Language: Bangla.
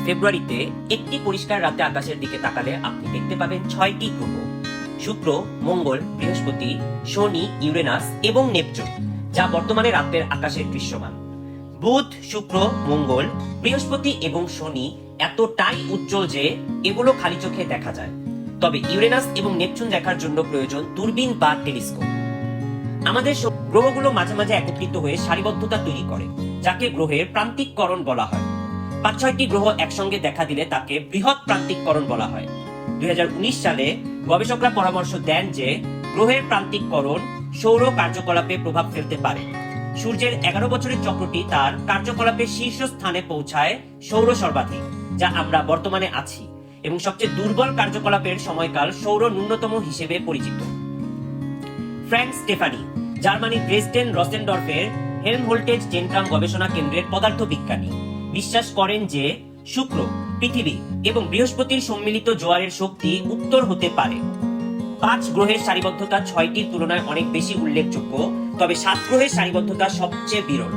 ফেব্রুয়ারিতে একটি পরিষ্কার রাতে আকাশের দিকে তাকালে আপনি দেখতে পাবেন 6টি গ্রহ: শুক্র, মঙ্গল, বৃহস্পতি, শনি, ইউরেনাস এবং নেপচুন, যা বর্তমানে রাতের আকাশে দৃশ্যমান। বুধ, শুক্র, মঙ্গল, বৃহস্পতি এবং শনি এতটাই উজ্জ্বল যে এগুলো খালি চোখে দেখা যায়। তবে ইউরেনাস এবং নেপচুন দেখার জন্য প্রয়োজন দূরবীন বা টেলিস্কোপ। আমাদের গ্রহগুলো মাঝে মাঝে একত্রিত হয়ে সারিবদ্ধতা তৈরি করে, যাকে গ্রহের প্রান্তিককরণ বলা হয়। 5-6টি গ্রহ একসঙ্গে দেখা দিলে তাকে বৃহৎ প্রান্তিককরণ বলা হয়। 2019 সালে গবেষকরা পরামর্শ দেন যে গ্রহের প্রান্তিককরণ সৌর কার্যকলাপে প্রভাব ফেলতে পারে। সূর্যের 11 বছরের চক্রটি তার কার্যকলাপের শীর্ষস্থানে পৌঁছায় সৌর সর্বাধিক, যা আমরা বর্তমানে আছি, এবং সবচেয়ে দুর্বল কার্যকলাপের সময়কাল সৌর ন্যূনতম হিসেবে পরিচিত। ফ্র্যাঙ্ক স্টেফানি, জার্মানির ড্রেসডেন রসেনডর্ফের হেলমহোল্টজ জেনকাম গবেষণা কেন্দ্রের পদার্থবিজ্ঞানী, বিশ্বাস করেন যে শুক্র, পৃথিবী এবং বৃহস্পতির সম্মিলিত জোয়ারের শক্তি উত্তর হতে পারে। 5 গ্রহের সারিবদ্ধতা 6টির তুলনায় অনেক বেশি উল্লেখযোগ্য, তবে 7 গ্রহের সারিবদ্ধতা সবচেয়ে বিরল।